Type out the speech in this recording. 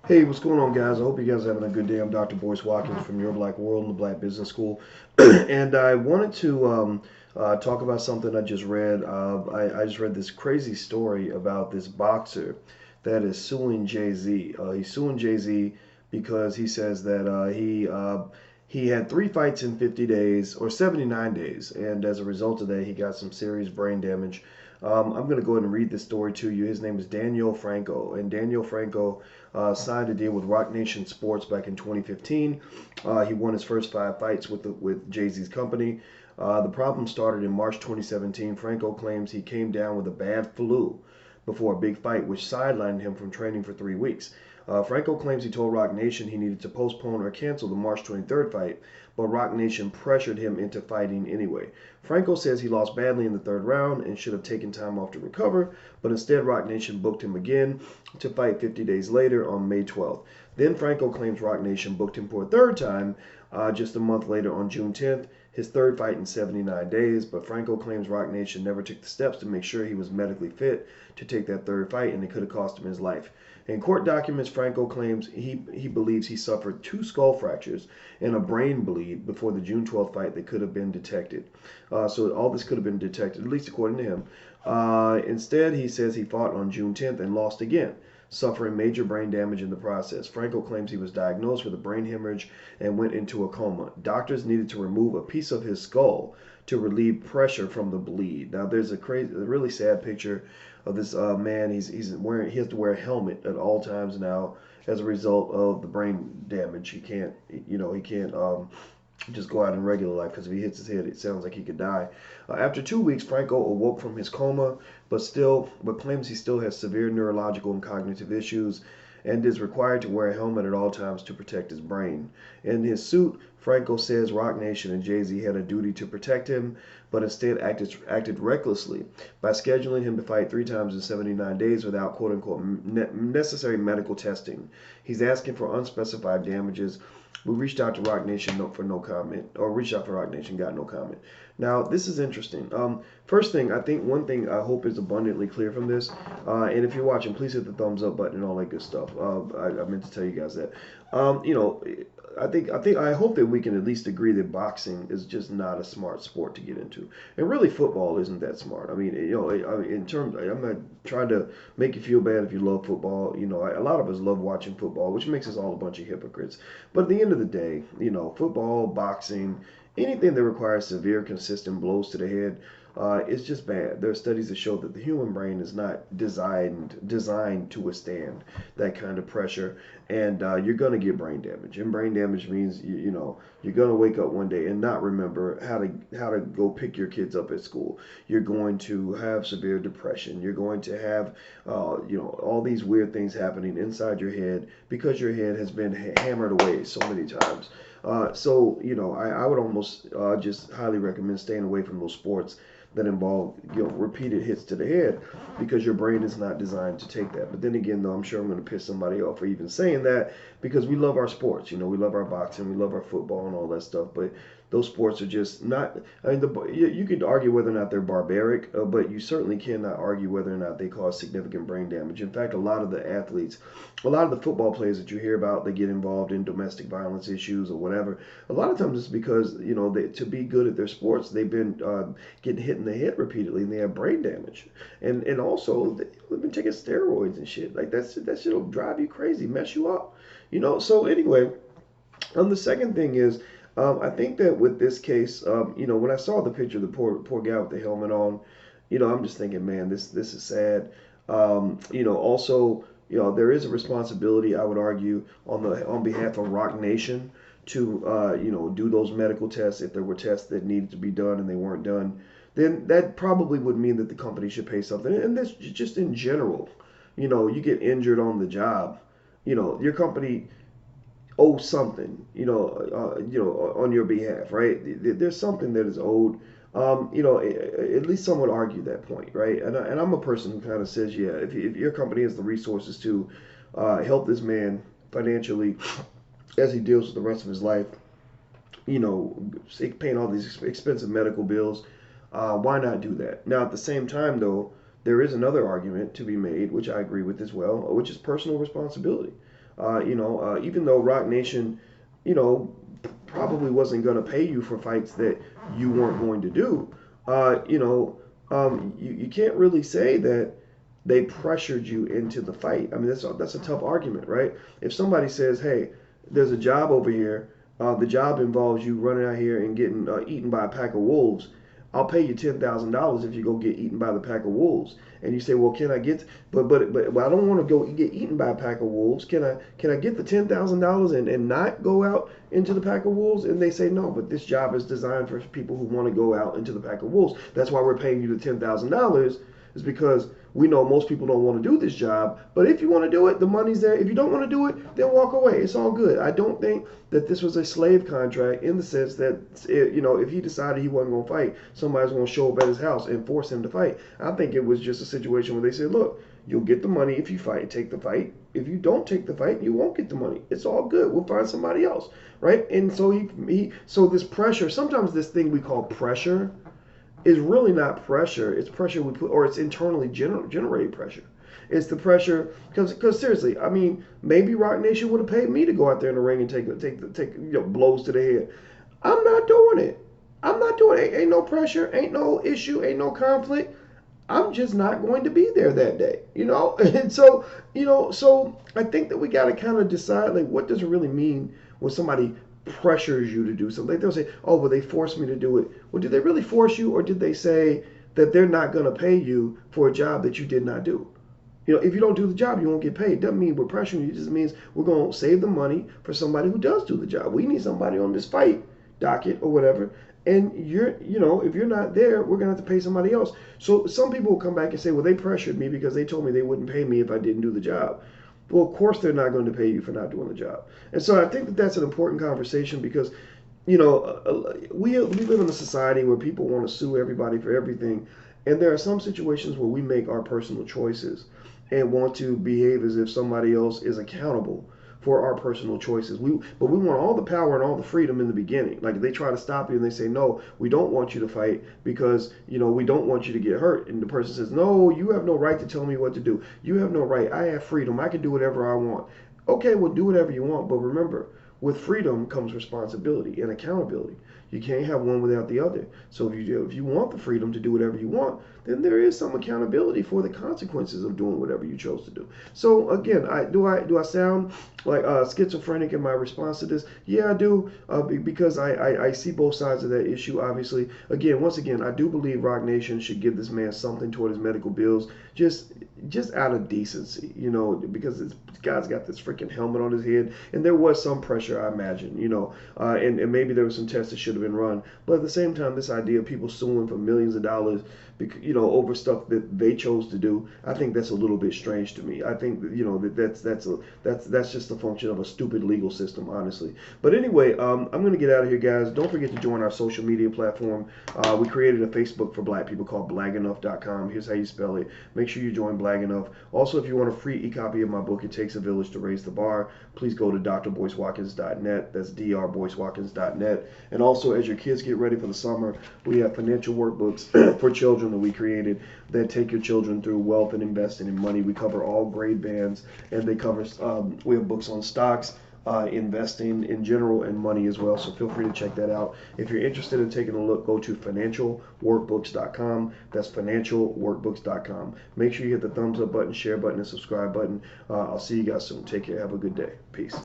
Hey, what's going on, guys? I hope you guys are having a good day. I'm Dr. Boyce Watkins from Your Black World and the Black Business School. And I wanted to talk about something I just read. I just read this crazy story about this boxer that is suing Jay-Z. He's suing Jay-Z because he says that he had three fights in 50 days or 79 days, and as a result of that, he got some serious brain damage. I'm going to go ahead and read this story to you. His name is Daniel Franco, and Daniel Franco signed a deal with Rock Nation Sports back in 2015. He won his first five fights with Jay-Z's company. The problem started in March 2017. Franco claims he came down with a bad flu before a big fight, which sidelined him from training for 3 weeks. Franco claims he told Rock Nation he needed to postpone or cancel the March 23rd fight, but Rock Nation pressured him into fighting anyway. Franco says he lost badly in the third round and should have taken time off to recover, but instead Rock Nation booked him again to fight 50 days later on May 12th. Then Franco claims Rock Nation booked him for a third time just a month later on June 10th, his third fight in 79 days, but Franco claims Rock Nation never took the steps to make sure he was medically fit to take that third fight, and it could have cost him his life. In court documents, Franco claims he believes he suffered two skull fractures and a brain bleed before the June 12th fight that could have been detected. So all this could have been detected, at least according to him. Instead, he says he fought on June 10th and lost again, suffering major brain damage in the process. Franco claims he was diagnosed with a brain hemorrhage and went into a coma. Doctors needed to remove a piece of his skull to relieve pressure from the bleed. Now, there's a really sad picture of this man. He has to wear a helmet at all times now as a result of the brain damage. He can't just go out in regular life because if he hits his head, it sounds like he could die. After 2 weeks, Franco awoke from his coma, but claims he still has severe neurological and cognitive issues and is required to wear a helmet at all times to protect his brain. In his suit, Franco says Rock Nation and Jay-Z had a duty to protect him, but instead acted recklessly by scheduling him to fight three times in 79 days without quote-unquote necessary medical testing. He's asking for unspecified damages. We reached out to Rock Nation for no comment, or reached out for Rock Nation, got no comment. Now, this is interesting. First thing, I think one thing I hope is abundantly clear from this, and if you're watching, please hit the thumbs up button and all that good stuff. I meant to tell you guys that. You know, I hope that we can at least agree that boxing is just not a smart sport to get into, and really football isn't that smart. I mean, in terms, I'm not trying to make you feel bad if you love football. A lot of us love watching football, which makes us all a bunch of hypocrites. But at the end of the day, football, boxing, anything that requires severe, consistent blows to the head, it's just bad. There are studies that show that the human brain is not designed to withstand that kind of pressure, and you're gonna get brain damage. And brain damage means you're gonna wake up one day and not remember how to go pick your kids up at school. You're going to have severe depression. You're going to have all these weird things happening inside your head because your head has been hammered away so many times. I would almost just highly recommend staying away from those sports that involve repeated hits to the head because your brain is not designed to take that. But then again, though, I'm sure I'm going to piss somebody off for even saying that because we love our sports. We love our boxing, we love our football and all that stuff. But those sports are just not. I mean, you could argue whether or not they're barbaric, but you certainly cannot argue whether or not they cause significant brain damage. In fact, a lot of the athletes, a lot of the football players that you hear about, they get involved in domestic violence issues or whatever. A lot of times it's because to be good at their sports, they've been getting hit in the head repeatedly and they have brain damage, and also they've been taking steroids and shit. Like that shit'll drive you crazy, mess you up. So anyway, the second thing is, I think that with this case, when I saw the picture of the poor guy with the helmet on, I'm just thinking, man, this is sad. Also, there is a responsibility, I would argue, on behalf of Rock Nation to do those medical tests if there were tests that needed to be done and they weren't done. Then that probably would mean that the company should pay something. And that's just in general. You get injured on the job, your company owe something, on your behalf, right? There's something that is owed. At least some would argue that point, right? And I'm a person who kind of says, yeah, if your company has the resources to help this man financially as he deals with the rest of his life, paying all these expensive medical bills, why not do that? Now, at the same time, though, there is another argument to be made, which I agree with as well, which is personal responsibility. Even though Rock Nation, you know, probably wasn't going to pay you for fights that you weren't going to do. You can't really say that they pressured you into the fight. I mean, that's a tough argument, right? If somebody says, "Hey, there's a job over here. The job involves you running out here and getting eaten by a pack of wolves. I'll pay you $10,000 if you go get eaten by the pack of wolves." And you say, "Well, can I get? But I don't want to go get eaten by a pack of wolves. Can I get the $10,000 and not go out into the pack of wolves?" And they say, "No, but this job is designed for people who want to go out into the pack of wolves. That's why we're paying you the $10,000 is because we know most people don't want to do this job. But if you want to do it, the money's there. If you don't want to do it, then walk away. It's all good." I don't think that this was a slave contract in the sense that, if he decided he wasn't going to fight, somebody's going to show up at his house and force him to fight. I think it was just a situation where they said, "Look, you'll get the money if you fight, take the fight. If you don't take the fight, you won't get the money. It's all good. We'll find somebody else." Right? And so so this pressure, sometimes this thing we call pressure is really not pressure. It's pressure we put, or it's internally generated pressure. It's the pressure because seriously, I mean, maybe Rock Nation would have paid me to go out there in the ring and take blows to the head. I'm not doing it. I'm not doing it. Ain't no pressure. Ain't no issue. Ain't no conflict. I'm just not going to be there that day, And so I think that we got to kind of decide, like, what does it really mean when somebody pressures you to do something? They'll say, "Oh, well, they forced me to do it." Well, did they really force you, or did they say that they're not going to pay you for a job that you did not do? If you don't do the job, you won't get paid. Doesn't mean we're pressuring you. It just means we're going to save the money for somebody who does do the job. We need somebody on this fight docket or whatever. And if you're not there, we're going to have to pay somebody else. So some people will come back and say, "Well, they pressured me because they told me they wouldn't pay me if I didn't do the job." Well, of course they're not going to pay you for not doing the job. And so I think that that's an important conversation because, we live in a society where people want to sue everybody for everything. And there are some situations where we make our personal choices and want to behave as if somebody else is accountable for our personal choices. But we want all the power and all the freedom in the beginning. Like, they try to stop you and they say, "No, we don't want you to fight because, we don't want you to get hurt." And the person says, "No, you have no right to tell me what to do. You have no right. I have freedom. I can do whatever I want." Okay, well, do whatever you want. But remember, with freedom comes responsibility and accountability. You can't have one without the other. So if you want the freedom to do whatever you want, then there is some accountability for the consequences of doing whatever you chose to do. So again, do I sound like schizophrenic in my response to this? Yeah, I do, because I see both sides of that issue. Obviously, once again, I do believe Rock Nation should give this man something toward his medical bills, just out of decency, because this guy's got this freaking helmet on his head, and there was some pressure, I imagine, and maybe there was some tests that should have been run. But at the same time, this idea of people suing for millions of dollars, over stuff that they chose to do, I think that's a little bit strange to me. I think that's just a function of a stupid legal system, honestly. But anyway, I'm gonna get out of here, guys. Don't forget to join our social media platform. We created a Facebook for Black people called blagenough.com. Here's how you spell it. Make sure you join Blag Enough. Also, if you want a free e-copy of my book, It Takes a Village to Raise the Bar, please go to drboycewatkins.net. That's drboycewatkins.net. And also, as your kids get ready for the summer, we have financial workbooks for children that we created that take your children through wealth and investing in money. We cover all grade bands, and they cover. We have books on stocks, investing in general, and money as well. So feel free to check that out. If you're interested in taking a look, go to financialworkbooks.com. That's financialworkbooks.com. Make sure you hit the thumbs up button, share button, and subscribe button. I'll see you guys soon. Take care. Have a good day. Peace.